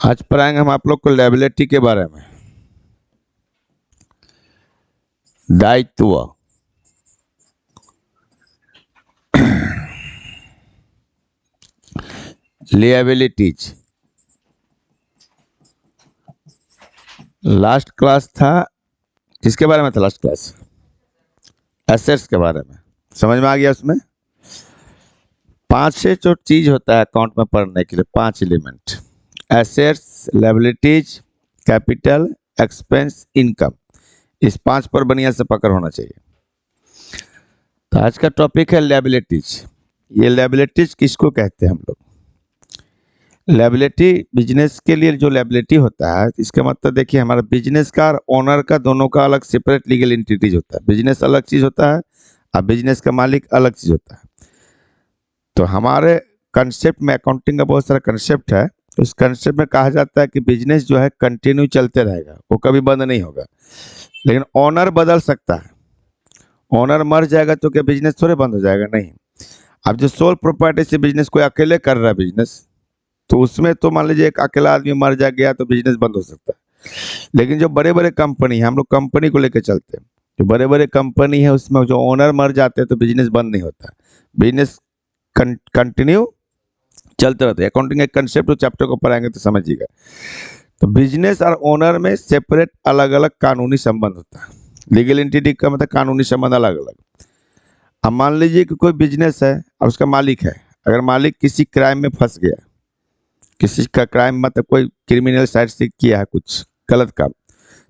आज पढ़ाएंगे हम आप लोग को लायबिलिटी के बारे में। दायित्व, लिएबिलिटीज। लास्ट क्लास था, किसके बारे में था लास्ट क्लास? एसेट्स के बारे में। समझ में आ गया? उसमें 5-6 जो चीज होता है अकाउंट में पढ़ने के लिए, 5 element: assets, liabilities, capital, expense, income. इस 5 पर बढ़िया से पकड़ होना चाहिए। तो आज का टॉपिक है लायबिलिटीज। ये लायबिलिटीज किसको कहते हैं हम लोग? लायबिलिटी बिजनेस के लिए जो लायबिलिटी होता है, इसका मतलब देखिए, हमारा बिजनेस का और ओनर का दोनों का अलग सेपरेट लीगल एंटिटीज होता है। बिजनेस अलग चीज होता है और बिजनेस का मालिक अलग चीज होता है। तो हमारे कंसेप्ट में, अकाउंटिंग का बहुत सारा कंसेप्ट है, उस कंसेप्ट में कहा जाता है कि बिजनेस जो है कंटिन्यू चलते रहेगा, वो कभी बंद नहीं होगा। लेकिन ओनर बदल सकता है। ओनर मर जाएगा तो क्या बिजनेस थोड़े बंद हो जाएगा? नहीं। अब जो सोल प्रॉपर्टी से बिजनेस कोई अकेले कर रहा है बिजनेस, तो उसमें तो मान लीजिए एक अकेला आदमी मर जा गया तो बिजनेस बंद हो सकता है। लेकिन जो बड़े बड़े कंपनी है, हम लोग कंपनी को लेकर चलते हैं, जो बड़े बड़े कंपनी है उसमें जो ओनर मर जाते हैं तो बिजनेस बंद नहीं होता। बिजनेस कंटिन्यू चलते रहते हैं। अकाउंटिंग एक कंसेप्ट, चैप्टर को पढ़ाएंगे तो समझिएगा। तो बिजनेस और ओनर में सेपरेट अलग अलग कानूनी संबंध होता है। लीगल एंटिटी का मतलब कानूनी संबंध अलग अलग। अब मान लीजिए कि कोई बिजनेस है और उसका मालिक है, अगर मालिक किसी क्राइम में फंस गया, किसी का क्राइम मतलब कोई क्रिमिनल साइड से किया है कुछ गलत काम,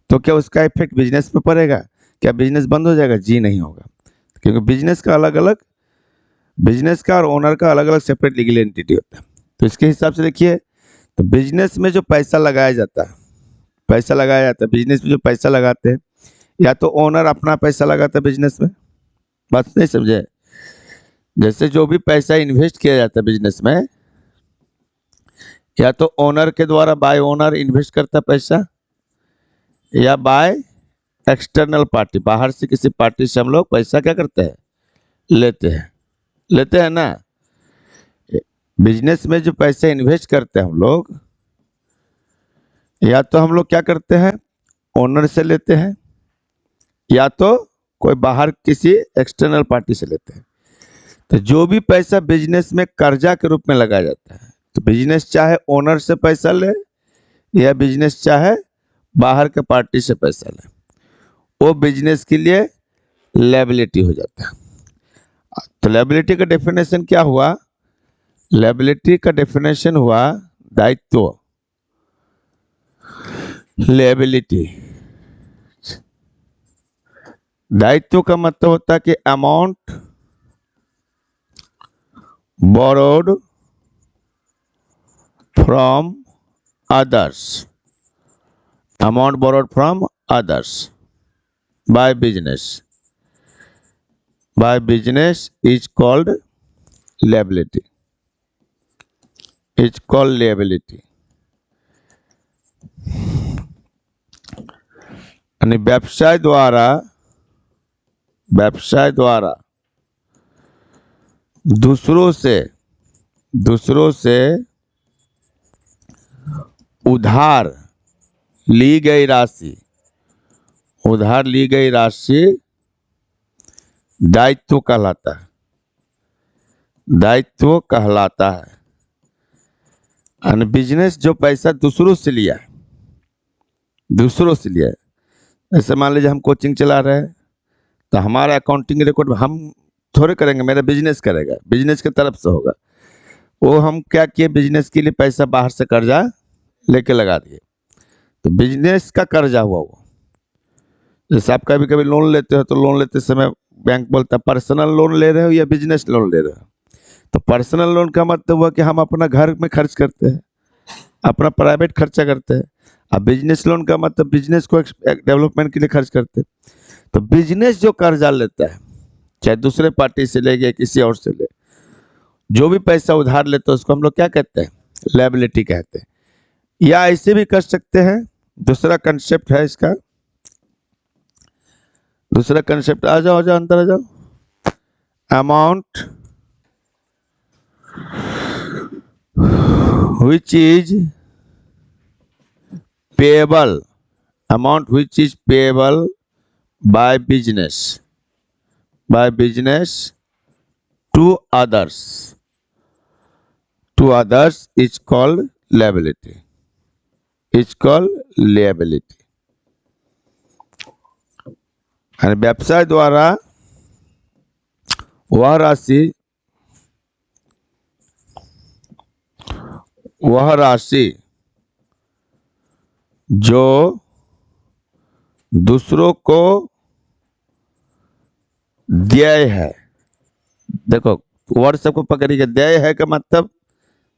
तो क्या उसका इफेक्ट बिजनेस पे पड़ेगा? क्या बिजनेस बंद हो जाएगा? जी नहीं होगा, क्योंकि बिजनेस का अलग अलग, बिजनेस का और ओनर का अलग अलग सेपरेट लीगल एंटिटी होता है। तो इसके हिसाब से देखिए, तो बिजनेस में जो पैसा लगाया जाता है, पैसा लगाया जाता है बिजनेस में, जो पैसा लगाते हैं, या तो ओनर अपना पैसा लगाता है बिजनेस में, बात नहीं समझे? जैसे जो भी पैसा इन्वेस्ट किया जाता है बिजनेस में, या तो ओनर के द्वारा बाय ओनर इन्वेस्ट करता है पैसा, या बाय एक्सटर्नल पार्टी, बाहर से किसी पार्टी से हम लोग पैसा क्या करते हैं? लेते हैं। लेते हैं ना। बिजनेस में जो पैसे इन्वेस्ट करते हैं हम लोग, या तो हम लोग क्या करते हैं? ओनर से लेते हैं, या तो कोई बाहर किसी एक्सटर्नल पार्टी से लेते हैं। तो जो भी पैसा बिजनेस में कर्जा के रूप में लगाया जाता है, तो बिजनेस चाहे ओनर से पैसा ले या बिजनेस चाहे बाहर के पार्टी से पैसा ले, वो बिजनेस के लिए लायबिलिटी हो जाता है। तो लायबिलिटी का डेफिनेशन क्या हुआ? लायबिलिटी का डेफिनेशन हुआ दायित्व। लायबिलिटी, दायित्व का मतलब होता है कि amount borrowed from others, amount borrowed from others by business is called liability, is called liability. यानी व्यवसाय द्वारा दूसरों से उधार ली गई राशि दायित्व कहलाता है। बिजनेस जो पैसा दूसरों से लिया है, जैसे मान लीजिए हम कोचिंग चला रहे हैं, तो हमारा अकाउंटिंग रिकॉर्ड हम थोड़े करेंगे, मेरा बिजनेस करेगा, बिजनेस की तरफ से होगा। वो हम क्या किए? बिजनेस के लिए पैसा बाहर से कर्जा लेके लगा दिए, तो बिजनेस का कर्जा हुआ वो। जैसे आप कभी कभी लोन लेते हो, तो लोन लेते समय बैंक बोलता है पर्सनल लोन ले रहे हो या बिजनेस लोन ले रहे हो। तो पर्सनल लोन का मतलब हुआ कि हम अपना घर में खर्च करते हैं, अपना प्राइवेट खर्चा करते हैं। अब बिजनेस लोन का मतलब बिजनेस को डेवलपमेंट के लिए खर्च करते हैं। तो बिजनेस जो कर्जा लेता है, चाहे दूसरे पार्टी से ले या किसी और से ले, जो भी पैसा उधार लेते हैं उसको हम लोग क्या कहते हैं? लायबिलिटी कहते हैं। या ऐसे भी कर सकते हैं, दूसरा कंसेप्ट है इसका, दूसरा कंसेप्ट, आ जाओ अंदर आ जाओ। Amount which is payable, amount which is payable by business to others is called liability. और व्यवसाय द्वारा वह राशि जो दूसरों को देय है। देखो वर्ड सबको पकड़िएगा। देय है का मतलब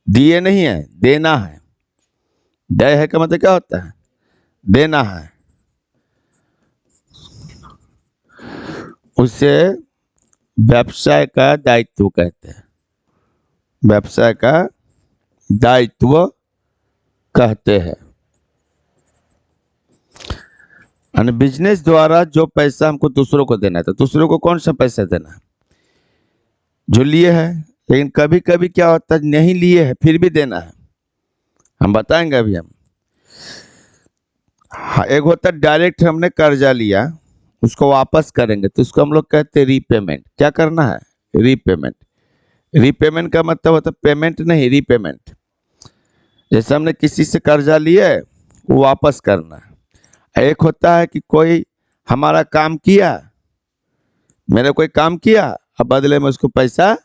दिए नहीं है, देना है। देय है का मतलब क्या होता है? देना है। उसे व्यवसाय का दायित्व कहते हैं। व्यवसाय का दायित्व कहते हैं। और बिजनेस द्वारा जो पैसा हमको दूसरों को देना है, तो दूसरों को कौन सा पैसा देना है? जो लिए है। लेकिन कभी कभी क्या होता है, नहीं लिए है फिर भी देना है। हम बताएंगे अभी हम। हाँ, एक होता है डायरेक्ट हमने कर्जा लिया, उसको वापस करेंगे, तो उसको हम लोग कहते हैं रीपेमेंट। क्या करना है? रीपेमेंट। रीपेमेंट का मतलब होता है पेमेंट नहीं, रीपेमेंट। जैसे हमने किसी से कर्जा लिया है, वो वापस करना है। एक होता है कि कोई हमारा काम किया, मेरे कोई काम किया, अब बदले में उसको पैसा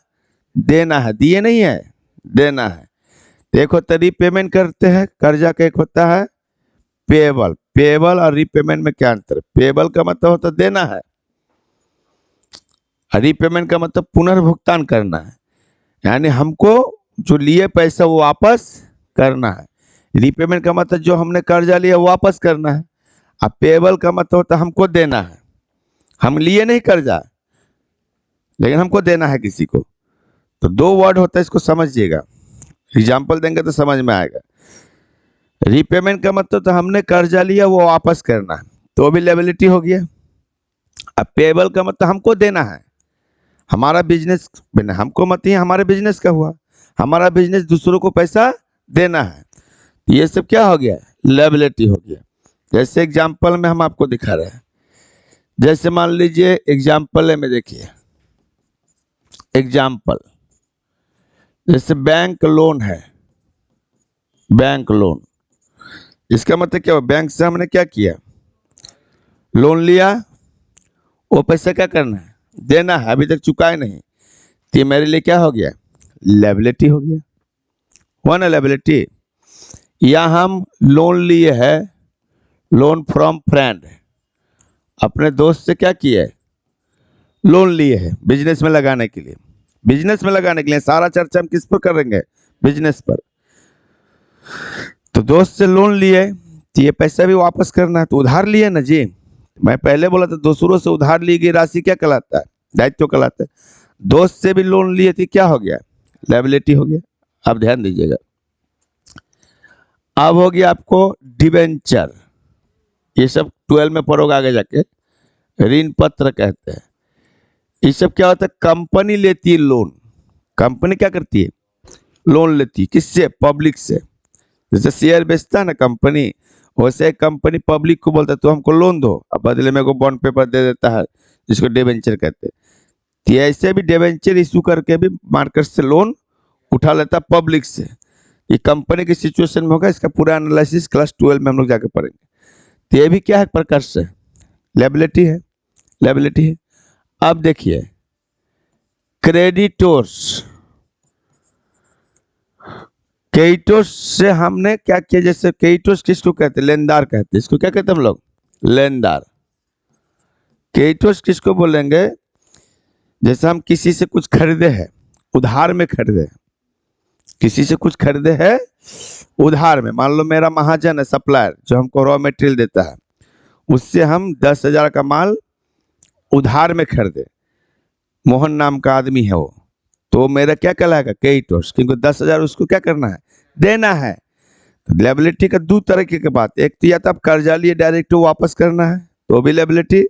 देना है। दिए नहीं है, देना है। एक होता है रीपेमेंट करते हैं कर्जा का, एक होता है पेएबल। पेएबल और रीपेमेंट में क्या अंतर है? पेएबल का मतलब होता है देना है, और रीपेमेंट का मतलब पुनर्भुगतान करना है। यानी हमको जो लिए पैसा वो वापस करना है। रीपेमेंट का मतलब जो हमने कर्जा लिया वो वापस करना है। अब पेएबल का मतलब होता है हमको देना है। हम लिए नहीं कर्जा, लेकिन हमको देना है किसी को। तो दो वर्ड होता है, इसको समझिएगा। एग्जाम्पल देंगे तो समझ में आएगा। रीपेमेंट का मतलब तो हमने कर्जा लिया वो वापस करना है, तो भी लायबिलिटी हो गया। अब पेएबल का मतलब हमको देना है। हमारा बिजनेस बिना हमको मत ही, हमारे बिजनेस का हुआ। हमारा बिजनेस दूसरों को पैसा देना है, ये सब क्या हो गया? लायबिलिटी हो गया। जैसे एग्जाम्पल में हम आपको दिखा रहे हैं। जैसे मान लीजिए एग्जाम्पल में देखिए, एग्जाम्पल जैसे बैंक लोन है। बैंक लोन, इसका मतलब क्या हुआ? बैंक से हमने क्या किया? लोन लिया, वो पैसा क्या करना है? देना है। अभी तक चुकाए नहीं, तो ये मेरे लिए क्या हो गया? लायबिलिटी हो गया। हुआ ना लायबिलिटी। या हम लोन लिए है, लोन फ्रॉम फ्रेंड, अपने दोस्त से क्या किया है? लोन लिए है बिजनेस में लगाने के लिए। बिजनेस में लगाने के लिए सारा चर्चा हम किस पर करेंगे? बिजनेस पर। तो दोस्त से लोन लिए, तो ये पैसा भी वापस करना है, तो उधार लिए ना जी। मैं पहले बोला था दूसरों से उधार ली गई राशि क्या कहलाता है? दायित्व कहलाता है। दोस्त से भी लोन लिए थी, क्या हो गया? लायबिलिटी हो गया। अब ध्यान दीजिएगा। अब हो गया आपको डिबेंचर। ये सब 12 में पढ़ोगे आगे जाके। ऋण पत्र कहते हैं। ये सब क्या होता है? कंपनी लेती है लोन। कंपनी क्या करती है? लोन लेती है। किससे? पब्लिक से। जैसे शेयर बेचता है ना कंपनी, वैसे कंपनी पब्लिक को बोलता है तो हमको लोन दो, अब बदले में को बॉन्ड पेपर दे देता है, जिसको डिबेंचर कहते हैं। तो ऐसे भी डिबेंचर इशू करके भी मार्केट से लोन उठा लेता है पब्लिक से। ये कंपनी की सिचुएशन में होगा। इसका पूरा एनालिसिस क्लास 12 में हम लोग जाके पढ़ेंगे। तो ये भी क्या है? प्रकार से लायबिलिटी है। लायबिलिटी है। अब देखिए क्रेडिटोर्स। क्रेडिटोर्स से हमने क्या किया? जैसे क्रेडिटोर्स किसको कहते हैं? लेनदार कहते हैं। इसको क्या कहते हैं हम लोग? लेनदार। क्रेडिटोर्स किसको बोलेंगे? जैसे हम किसी से कुछ खरीदे हैं, उधार में खरीदे। किसी से कुछ खरीदे हैं उधार में। मान लो मेरा महाजन है सप्लायर, जो हमको रॉ मटेरियल देता है, उससे हम 10,000 का माल उधार में खरीदे। मोहन नाम का आदमी है वो, तो मेरा क्या कहलाएगा? क्रेडिटोर्स। क्योंकि 10,000 उसको क्या करना है? देना है। तो लायबिलिटी का दो तरीके की बात। एक तो या तो आप कर्जा लिए डायरेक्ट वापस करना है, तो भी लायबिलिटी,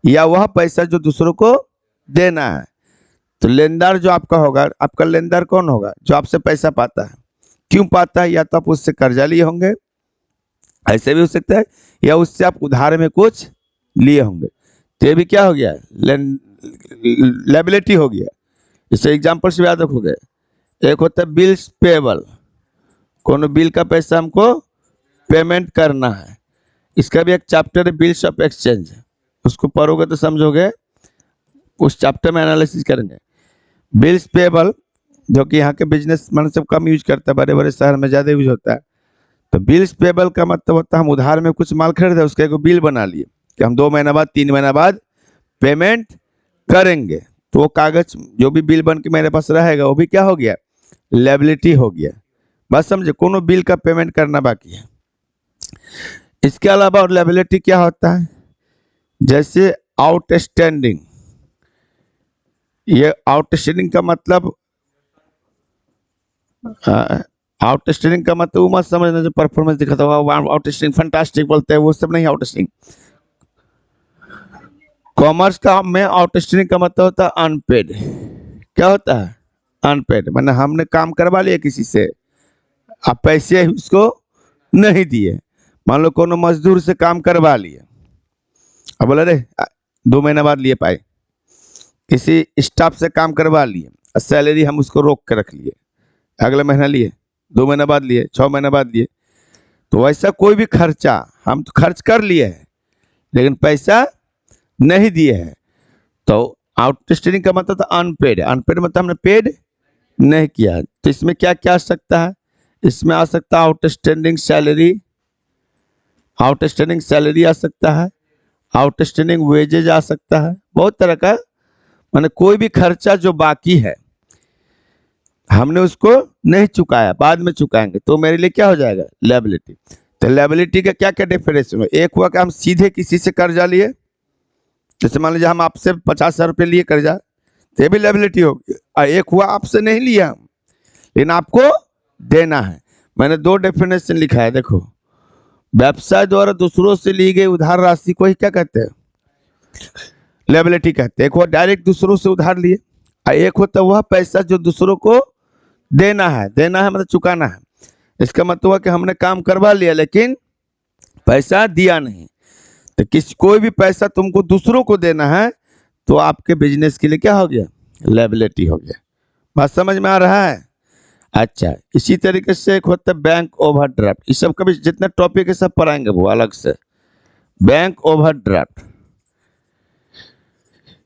या वह पैसा जो दूसरों को देना है। तो लेनदार जो आपका होगा, आपका लेनदार कौन होगा? जो आपसे पैसा पाता है। क्यों पाता है? या तो आप उससे कर्जा लिए होंगे, ऐसे भी हो सकता है, या उससे आप उधार में कुछ लिए होंगे, तो ये भी क्या हो गया, लायबिलिटी हो गया। इससे एग्जाम्पल से याद रखोगे। एक होता है बिल्स पेबल, कोनो बिल का पैसा हमको पेमेंट करना है, इसका भी एक चैप्टर है बिल्स ऑफ एक्सचेंज, उसको पढ़ोगे तो समझोगे, उस चैप्टर में एनालिसिस करेंगे। बिल्स पेबल जो कि यहाँ के बिजनेस मैन सब कम यूज करता है, बड़े बड़े शहर में ज़्यादा यूज होता है। तो बिल्स पेबल का मतलब होता है हम उधार में कुछ माल खरीदे, उसका एक बिल बना लिए कि हम 2 महीना बाद 3 महीना बाद पेमेंट करेंगे, तो वो कागज जो भी बिल बन के मेरे पास रहेगा वो भी क्या हो गया, लायबिलिटी हो गया। बस समझे, कोनो बिल का पेमेंट करना बाकी है। इसके अलावा और लायबिलिटी क्या होता है, जैसे आउटस्टैंडिंग। ये आउटस्टैंडिंग का मतलब, आउटस्टैंडिंग का मतलब वो मत समझना जो परफॉर्मेंस दिखाता हुआ आउटस्टैंडिंग फैंटास्टिक बोलते हैं, वो सब नहीं आउटस्टैंडिंग। कॉमर्स का में आउटस्टैंडिंग का मतलब होता है अनपेड। क्या होता है, अनपेड, मतलब हमने काम करवा लिया किसी से, आप पैसे उसको नहीं दिए। मान लो कोनो मजदूर से काम करवा लिए, अब बोला रे 2 महीना बाद लिए पाए, किसी स्टाफ से काम करवा लिए, सैलरी हम उसको रोक के रख लिए, अगले महीना लिए, 2 महीना बाद लिए, 6 महीना बाद लिए। तो वैसा कोई भी खर्चा हम तो खर्च कर लिए हैं लेकिन पैसा नहीं दिए हैं, तो आउटस्टैंडिंग का मतलब था अनपेड। अनपेड मतलब हमने पेड नहीं किया। तो इसमें क्या क्या आ सकता है, इसमें आ सकता है आउटस्टैंडिंग सैलरी, आउटस्टैंडिंग सैलरी आ सकता है, आउटस्टैंडिंग वेजेज आ सकता है, बहुत तरह का, माने कोई भी खर्चा जो बाकी है हमने उसको नहीं चुकाया, बाद में चुकाएंगे, तो मेरे लिए क्या हो जाएगा, लायबिलिटी। तो लायबिलिटी का क्या क्या डेफिनेशन है, एक हुआ कि हम सीधे किसी से कर्जा लिए, जैसे मान लीजिए हम आपसे 50,000 रुपये लिए कर्जा, तो ये भी लायबिलिटी होगी। और एक हुआ आपसे नहीं लिया हम, लेकिन आपको देना है। मैंने 2 डेफिनेशन लिखा है, देखो। व्यवसाय द्वारा दूसरों से ली गई उधार राशि को ही क्या कहते हैं, लायबिलिटी कहते हैं। एक हुआ डायरेक्ट दूसरों से उधार लिए, और एक होता है वह पैसा जो दूसरों को देना है, देना है मतलब चुकाना है। इसका मतलब हुआ कि हमने काम करवा लिया लेकिन पैसा दिया नहीं। तो कोई भी पैसा तुमको दूसरों को देना है तो आपके बिजनेस के लिए क्या हो गया, लायबिलिटी हो गया। बात समझ में आ रहा है। अच्छा, इसी तरीके से एक होता है बैंक ओवरड्राफ्ट। इस सब का भी जितना टॉपिक है सब पढ़ाएंगे वो अलग से। बैंक ओवरड्राफ्ट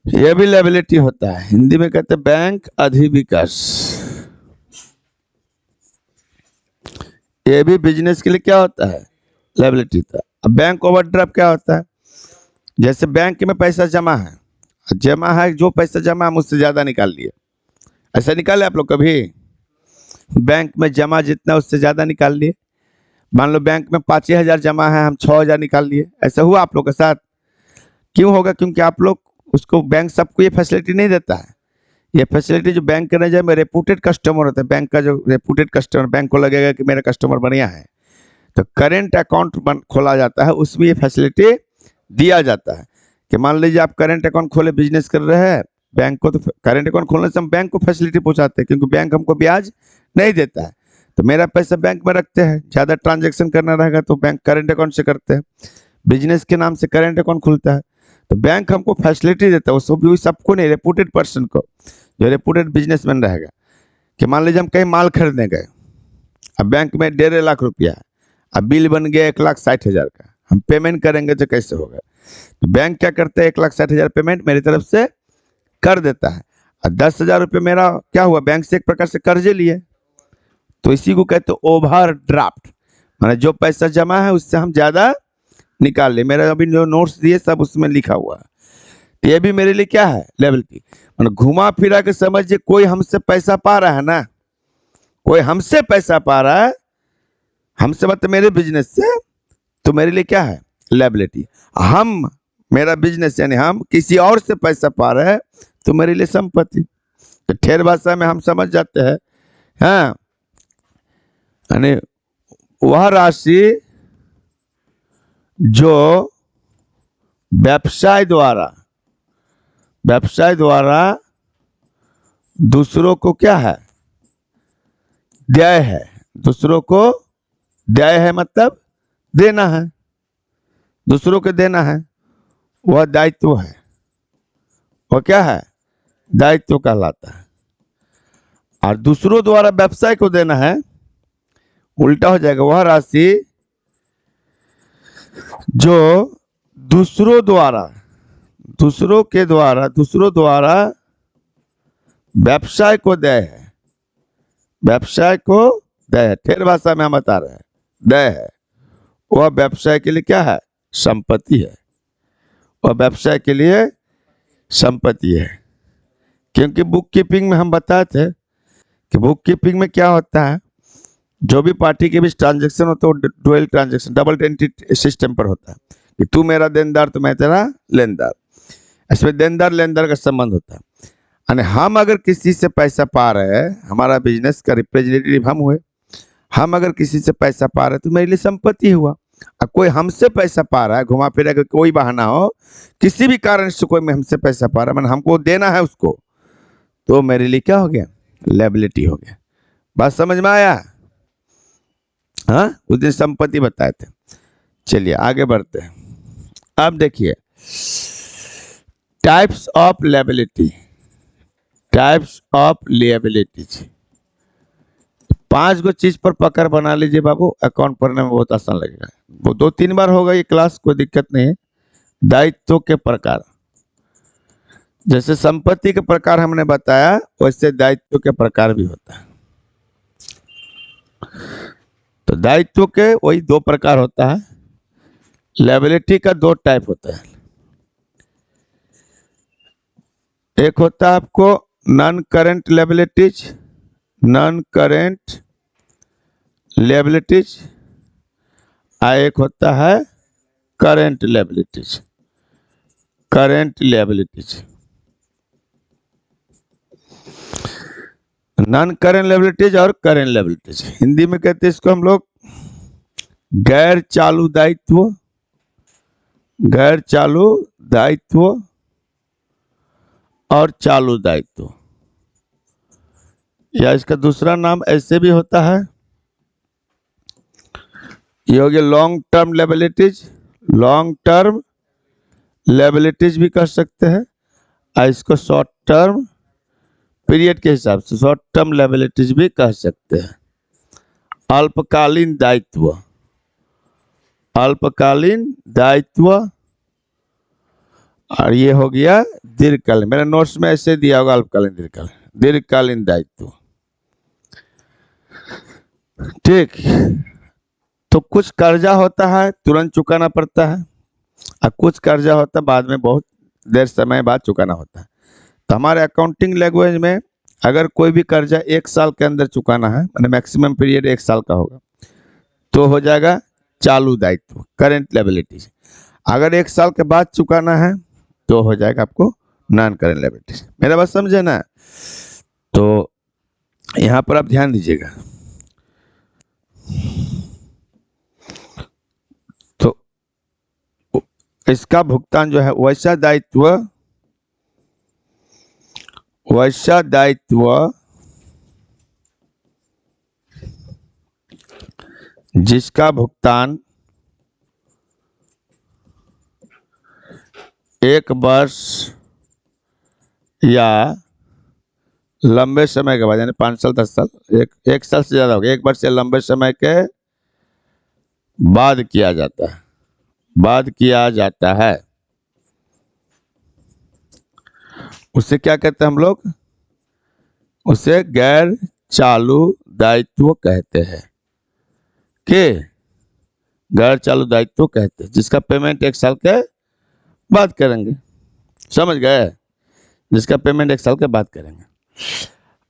ये भी लायबिलिटी होता है, हिंदी में कहते हैं बैंक अधिविकास। ये भी बिजनेस के लिए क्या होता है, लायबिलिटी था। अब बैंक ओवरड्राफ्ट क्या होता है, जैसे बैंक में पैसा जमा है, जो पैसा जमा है मुझसे ज़्यादा निकाल लिए। ऐसा निकाले आप लोग कभी, बैंक में जमा जितना उससे ज़्यादा निकाल लिए। मान लो बैंक में 5,000 जमा है, हम 6,000 निकाल लिए, ऐसा हुआ आप लोग के साथ। क्यों होगा, क्योंकि आप लोग उसको, बैंक सबको ये फैसिलिटी नहीं देता है। ये फैसिलिटी जो बैंक करने जाए में रेपुटेड कस्टमर होता है, बैंक का जो रेपुटेड कस्टमर, बैंक को लगेगा कि मेरा कस्टमर बढ़िया है, तो करेंट अकाउंट खोला जाता है, उसमें ये फैसिलिटी दिया जाता है कि मान लीजिए आप करेंट अकाउंट खोले, बिजनेस कर रहे हैं, बैंक को तो करेंट अकाउंट खोलने से हम बैंक को फैसिलिटी पहुंचाते हैं, क्योंकि बैंक हमको ब्याज नहीं देता है। तो मेरा पैसा बैंक में रखते हैं, ज़्यादा ट्रांजैक्शन करना रहेगा तो बैंक करेंट अकाउंट से करते हैं, बिजनेस के नाम से करेंट अकाउंट खुलता है। तो बैंक हमको फैसिलिटी देता है, वो भी सबको नहीं, रेपुटेड पर्सन को, जो रेपुटेड बिजनेसमैन रहेगा। कि मान लीजिए हम कहीं माल खरीदने गए, अब बैंक में 1.5 लाख रुपया है, अब बिल बन गया 1,60,000 का, हम पेमेंट करेंगे तो कैसे होगा। तो बैंक क्या करता है, 1,60,000 पेमेंट मेरी तरफ से कर देता है, और 10,000 रुपये मेरा क्या हुआ, बैंक से एक प्रकार से कर्जे लिए, तो इसी को कहते हैं ओवर ड्राफ्ट। मैंने जो पैसा जमा है उससे हम ज़्यादा निकाल ले। मेरा अभी जो नोट्स दिए सब उसमें लिखा हुआ है। तो ये भी मेरे लिए क्या है, लायबिलिटी। मैंने घुमा फिरा के समझिए, कोई हमसे पैसा पा रहा है ना, कोई हमसे पैसा पा रहा है, हमसे मतलब मेरे बिजनेस से, तो मेरे लिए क्या है, लायबिलिटी। हम, मेरा बिजनेस यानी हम किसी और से पैसा पा रहे हैं तो मेरे लिए संपत्ति। तो ठेर भाषा में हम समझ जाते हैं, हाँ, यानी वह राशि जो व्यवसाय द्वारा दूसरों को क्या है, देय है। दूसरों को देय है मतलब देना है, दूसरों के देना है, वह दायित्व है। वह क्या है? दायित्व कहलाता है। और दूसरों द्वारा व्यवसाय को देना है, उल्टा हो जाएगा। वह राशि जो दूसरों द्वारा व्यवसाय को दे है, व्यवसाय को दे है, ठेठ भाषा में हम बता रहे हैं, दे है, वह व्यवसाय के लिए क्या है? संपत्ति है। वह व्यवसाय के लिए संपत्ति है। क्योंकि बुक कीपिंग में हम बताए थे कि बुक कीपिंग में क्या होता है, जो भी पार्टी के बीच ट्रांजैक्शन होता है वो dual transaction, double entity system पर होता है कि तू मेरा देनदार तो मैं तेरा लेनदार। इसमें देनदार लेनदार का संबंध होता है। यानी हम अगर किसी से पैसा पा रहे हैं, हमारा बिजनेस का रिप्रेजेंटेटिव हम हुए, हम अगर किसी से पैसा पा रहे हैं तो मेरे लिए संपत्ति हुआ। अब कोई हमसे पैसा पा रहा है, घुमा फिरा के कोई बहाना हो, किसी भी कारण से कोई हमसे पैसा पा रहा है, मैंने हमको देना है उसको, तो मेरे लिए क्या हो गया? लायबिलिटी हो गया। बात समझ में आया? हाँ, उस दिन संपत्ति बताए थे। चलिए आगे बढ़ते हैं। अब देखिए types of liability, types of liabilities. 5 गो चीज पर पकड़ बना लीजिए बाबू, अकाउंट पढ़ने में बहुत आसान लगेगा। वो 2-3 बार होगा ये क्लास, कोई दिक्कत नहीं है। दायित्व के प्रकार, जैसे संपत्ति के प्रकार हमने बताया, वैसे दायित्व के प्रकार भी होता है। तो दायित्व के वही 2 प्रकार होता है। लायबिलिटी का 2 टाइप होता है। एक होता है आपको non current liabilities, non current liabilities, और एक होता है current liabilities, current liabilities. Non current liabilities और करेंट लायबिलिटीज, हिंदी में कहते हैं इसको हम लोग गैर चालू दायित्व, गैर चालू दायित्व और चालू दायित्व, या इसका दूसरा नाम ऐसे भी होता है, ये हो गया long term liabilities, long term liabilities भी कर सकते हैं, और इसको शॉर्ट टर्म पीरियड के हिसाब से शॉर्ट टर्म लायबिलिटीज भी कह सकते हैं। अल्पकालीन दायित्व, अल्पकालीन दायित्व, और ये हो गया दीर्घकालीन। मेरे नोट्स में ऐसे दिया होगा अल्पकालीन, दीर्घकालीन, दीर्घकालीन दायित्व। ठीक। तो कुछ कर्जा होता है तुरंत चुकाना पड़ता है, और कुछ कर्जा होता है बाद में बहुत देर समय बाद चुकाना होता है। तो हमारे अकाउंटिंग लैंग्वेज में अगर कोई भी कर्जा 1 साल के अंदर चुकाना है, मैंने मैक्सिमम पीरियड 1 साल का होगा, तो हो जाएगा चालू दायित्व, करेंट लायबिलिटीज। अगर 1 साल के बाद चुकाना है तो हो जाएगा आपको नॉन करेंट लायबिलिटीज। मेरा बात समझे ना? तो यहाँ पर आप ध्यान दीजिएगा। तो इसका भुगतान जो है वैसा दायित्व जिसका भुगतान 1 वर्ष या लंबे समय के बाद, यानी 5 साल 10 साल, एक साल से ज्यादा हो गया, 1 वर्ष या लंबे समय के बाद किया जाता है, बाद किया जाता है, उसे क्या कहते हैं हम लोग? उसे गैर चालू दायित्व कहते हैं। के गैर चालू दायित्व कहते हैं, जिसका पेमेंट 1 साल के बाद करेंगे। समझ गए? जिसका पेमेंट 1 साल के बाद करेंगे।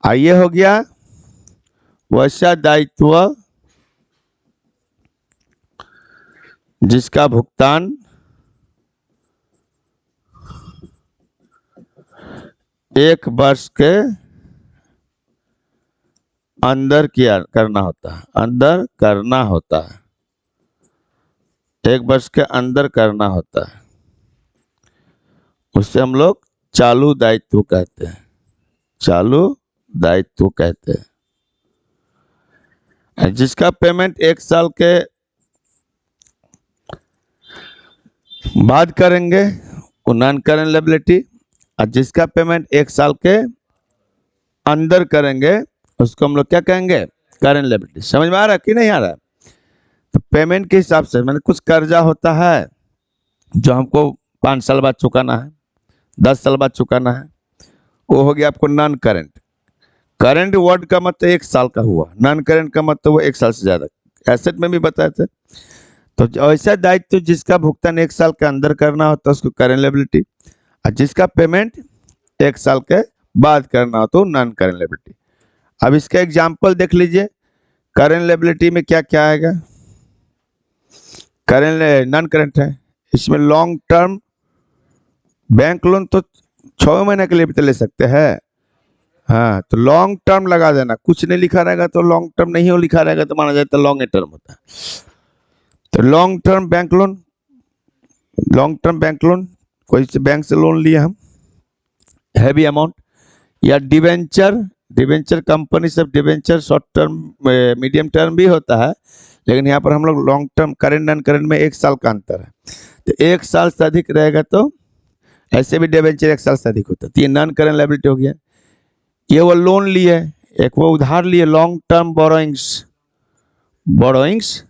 आइए, हो गया वैसा दायित्व जिसका भुगतान 1 वर्ष के अंदर करना होता है, अंदर करना होता है, 1 वर्ष के अंदर करना होता है, उससे हम लोग चालू दायित्व कहते हैं, चालू दायित्व कहते हैं। जिसका पेमेंट 1 साल के बाद करेंगे वो नॉन करेंट लायबिलिटी, और जिसका पेमेंट 1 साल के अंदर करेंगे उसको हम लोग क्या कहेंगे, करेंट लायबिलिटी। समझ में आ रहा है कि नहीं आ रहा है? तो पेमेंट के हिसाब से मैंने कुछ कर्जा होता है जो हमको 5 साल बाद चुकाना है, 10 साल बाद चुकाना है, वो हो गया आपको नॉन करेंट। करंट वर्ड का मतलब 1 साल का हुआ, नॉन करेंट का मतलब वो 1 साल से ज्यादा। एसेट में भी बताए थे। तो ऐसा दायित्व जिसका भुगतान 1 साल के अंदर करना होता है उसको करेंट लायबिलिटी, और जिसका पेमेंट 1 साल के बाद करना हो तो नॉन करेंट लायबिलिटी। अब इसका एग्जाम्पल देख लीजिए, करेंट लायबिलिटी में क्या क्या आएगा। करेंट नॉन करेंट है, इसमें लॉन्ग टर्म बैंक लोन तो 6 महीने के लिए भी तो ले सकते हैं। हाँ, तो लॉन्ग टर्म लगा देना, कुछ नहीं लिखा रहेगा तो लॉन्ग टर्म नहीं हो, लिखा रहेगा तो माना जाता है लॉन्ग टर्म होता है। तो long term bank loan, long term bank loan, कोई से बैंक से लोन लिया हम हैवी अमाउंट, या डिवेंचर, डिवेंचर कंपनी सब debenture short term medium term भी होता है, लेकिन यहाँ पर हम लोग long term current non current में 1 साल का अंतर है, तो 1 साल से अधिक रहेगा तो ऐसे भी डिवेंचर 1 साल से अधिक होता है, तो ये नॉन करेंट लायबिलिटी हो गया। ये वो लोन लिए, एक वो उधार लिए, long term borrowings. Borrowings,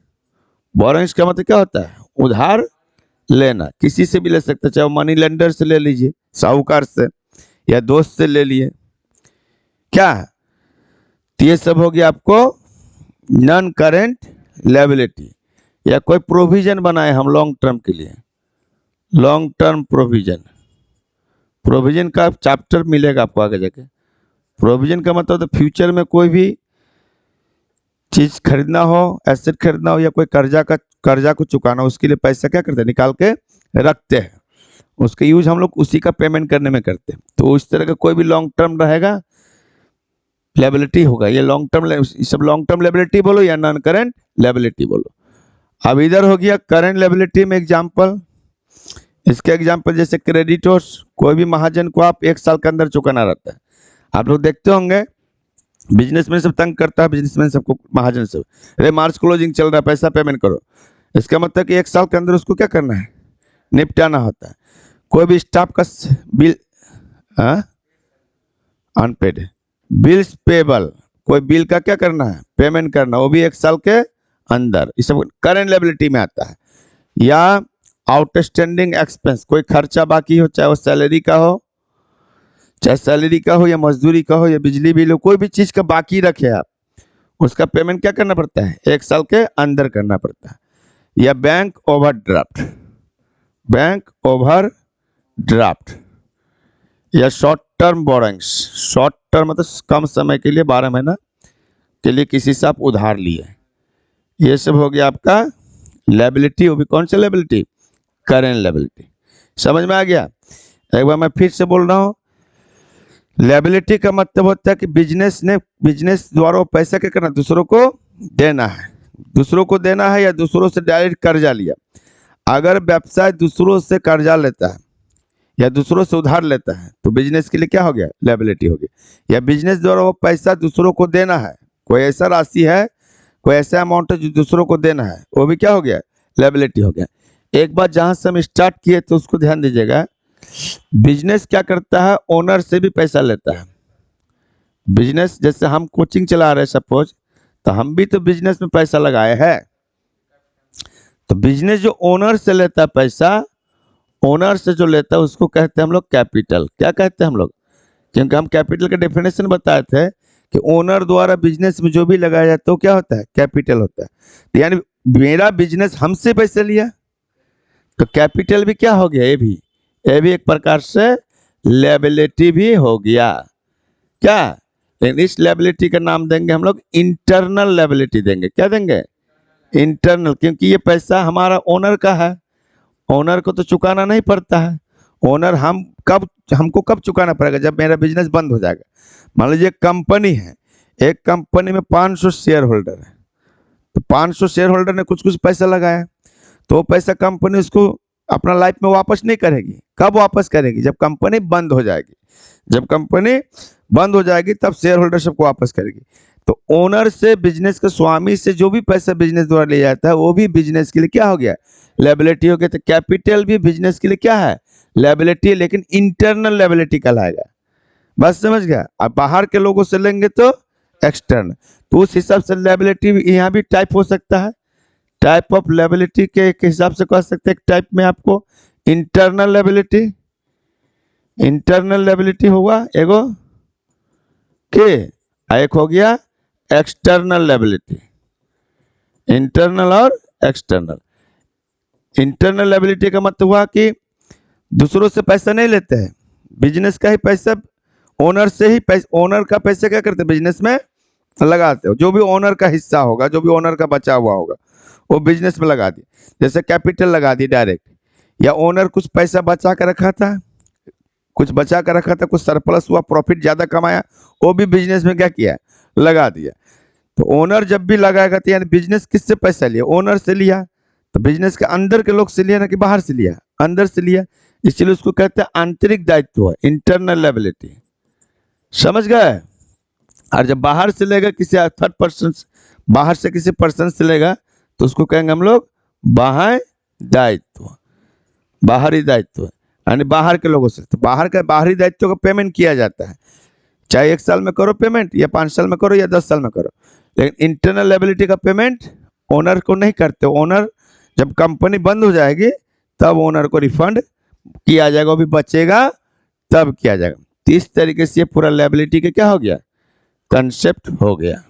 borrowings का मतलब क्या होता है, उधार लेना, किसी से भी ले सकते हैं, चाहे मनी लेंडर से ले लीजिए, साहूकार से, या दोस्त से ले लिए, क्या है, तो ये सब हो गया आपको नॉन करेंट लायबिलिटी। या कोई प्रोविजन बनाए हम लॉन्ग टर्म के लिए, लॉन्ग टर्म प्रोविजन, प्रोविजन का चैप्टर मिलेगा आपको आगे जाके। प्रोविजन का मतलब तो फ्यूचर में कोई भी चीज खरीदना हो, एसेट खरीदना हो, या कोई कर्जा को चुकाना हो, उसके लिए पैसा क्या करते हैं, निकाल के रखते हैं, उसका यूज हम लोग उसी का पेमेंट करने में करते हैं। तो उस तरह का कोई भी लॉन्ग टर्म रहेगा लायबिलिटी होगा, ये लॉन्ग टर्म, सब लॉन्ग टर्म लायबिलिटी बोलो या नॉन करेंट लायबिलिटी बोलो। अब इधर हो गया करंट लायबिलिटी में एग्जाम्पल, इसके एग्जाम्पल जैसे क्रेडिटर्स, कोई भी महाजन को आप 1 साल के अंदर चुकाना रहता है। आप लोग देखते होंगे बिजनेसमैन सब तंग करता है बिजनेसमैन सबको, महाजन सब, अरे मार्च क्लोजिंग चल रहा है पैसा पेमेंट करो। इसका मतलब कि 1 साल के अंदर उसको क्या करना है, निपटाना होता है। कोई भी स्टाफ का बिल अनपेड, बिल्स पेबल, कोई बिल का क्या करना है, पेमेंट करना, वो भी 1 साल के अंदर, इस सब करंट लायबिलिटी में आता है। या आउटस्टैंडिंग एक्सपेंस, कोई खर्चा बाकी हो, चाहे वो सैलरी का हो, चाहे सैलरी का हो, या मजदूरी का हो, या बिजली बिल हो, कोई भी चीज का बाकी रखे आप, उसका पेमेंट क्या करना पड़ता है, 1 साल के अंदर करना पड़ता है। या bank overdraft, bank overdraft, या short term borrowings, short term मतलब कम समय के लिए, 12 महीना के लिए किसी से आप उधार लिए, ये सब हो गया आपका लायबिलिटी। वो भी कौन सी लायबिलिटी, करेंट लायबिलिटी। समझ में आ गया? एक बार मैं फिर से बोल रहा हूँ, लायबिलिटी का मतलब होता है कि बिजनेस द्वारा वो पैसा क्या करना, दूसरों को देना है, दूसरों को देना है, या दूसरों से डायरेक्ट कर्जा लिया। अगर व्यवसाय दूसरों से कर्जा लेता है या दूसरों से उधार लेता है तो बिजनेस के लिए क्या हो गया, लायबिलिटी हो गई। या बिजनेस द्वारा वो पैसा दूसरों को देना है, कोई ऐसा राशि है, कोई ऐसा अमाउंट है जो दूसरों को देना है, वो भी क्या हो गया, लायबिलिटी हो गया। एक बार जहां से हम स्टार्ट किए तो उसको ध्यान दीजिएगा, बिजनेस क्या करता है, ओनर से भी पैसा लेता है। बिजनेस जैसे हम कोचिंग चला रहे हैं सपोज, तो हम भी तो बिजनेस में पैसा लगाए हैं। तो बिजनेस जो ओनर से लेता है पैसा, ओनर से जो लेता है उसको कहते हैं हम लोग कैपिटल। क्या कहते हैं हम लोग, क्योंकि हम कैपिटल का डेफिनेशन बताए थे कि ओनर द्वारा बिजनेस में जो भी लगाया जाता है वो क्या होता है, कैपिटल होता है। तो यानी मेरा बिजनेस हमसे पैसे लिया तो कैपिटल भी क्या हो गया, ये भी एक प्रकार से लायबिलिटी भी हो गया। क्या, लेकिन इस लायबिलिटी का नाम देंगे हम लोग इंटरनल लायबिलिटी देंगे। क्या देंगे, इंटरनल, क्योंकि ये पैसा हमारा ओनर का है, ओनर को तो चुकाना नहीं पड़ता है। ओनर हमको कब चुकाना पड़ेगा, जब मेरा बिजनेस बंद हो जाएगा। मान लीजिए कंपनी है, एक कंपनी में 500 शेयर होल्डर है, तो 500 शेयर होल्डर ने कुछ कुछ पैसा लगाया, तो वो पैसा कंपनी उसको अपना लाइफ में वापस नहीं करेगी। कब वापस करेगी, जब कंपनी बंद हो जाएगी। जब कंपनी बंद हो जाएगी तब शेयर होल्डर सबको वापस करेगी। तो ओनर से, बिजनेस के स्वामी से जो भी पैसा बिजनेस द्वारा लिया जाता है वो भी बिजनेस के लिए क्या हो गया, लायबिलिटी हो गया। तो कैपिटल भी बिजनेस के लिए क्या है, लायबिलिटी, लेकिन इंटरनल लायबिलिटी कहलाएगा। बस समझ गया। अब बाहर के लोगों से लेंगे तो एक्सटर्नल, तो उस हिसाब से लायबिलिटी यहाँ भी टाइप हो सकता है। टाइप ऑफ लायबिलिटी के हिसाब से कह सकते हैं, टाइप में आपको इंटरनल लायबिलिटी, इंटरनल लायबिलिटी होगा एगो के, एक हो गया एक्सटर्नल लायबिलिटी, इंटरनल और एक्सटर्नल। इंटरनल लायबिलिटी का मतलब हुआ कि दूसरों से पैसा नहीं लेते हैं, बिजनेस का ही पैसा, ओनर से ही पैसा, ओनर का पैसा क्या करते हैं बिजनेस में लगाते हो, जो भी ओनर का हिस्सा होगा, जो भी ओनर का बचा हुआ होगा वो बिजनेस में लगा दी। जैसे कैपिटल लगा दी डायरेक्ट, या ओनर कुछ पैसा बचा कर रखा था, कुछ बचा कर रखा था, कुछ सरप्लस हुआ, प्रॉफिट ज़्यादा कमाया, वो भी बिजनेस में क्या किया, लगा दिया। तो ओनर जब भी लगाएगा तो यानी बिजनेस किससे पैसा लिया, ओनर से लिया। तो बिजनेस के अंदर के लोग से लिया ना कि बाहर से लिया, अंदर से लिया, इसलिए उसको कहते हैं आंतरिक दायित्व, इंटरनल लायबिलिटी। समझ गए। और जब बाहर से लेगा किसी थर्ड पर्सन, बाहर से किसी पर्सन से लेगा तो उसको कहेंगे हम लोग बाह्य दायित्व, बाहरी दायित्व, यानी बाहर के लोगों से। तो बाहर का बाहरी दायित्व का पेमेंट किया जाता है, चाहे 1 साल में करो पेमेंट, या 5 साल में करो, या 10 साल में करो। लेकिन इंटरनल लायबिलिटी का पेमेंट ओनर को नहीं करते। ओनर जब कंपनी बंद हो जाएगी तब ओनर को रिफंड किया जाएगा, वो भी बचेगा तब किया जाएगा। तो इस तरीके से ये पूरा लायबिलिटी का क्या हो गया, कंसेप्ट हो गया।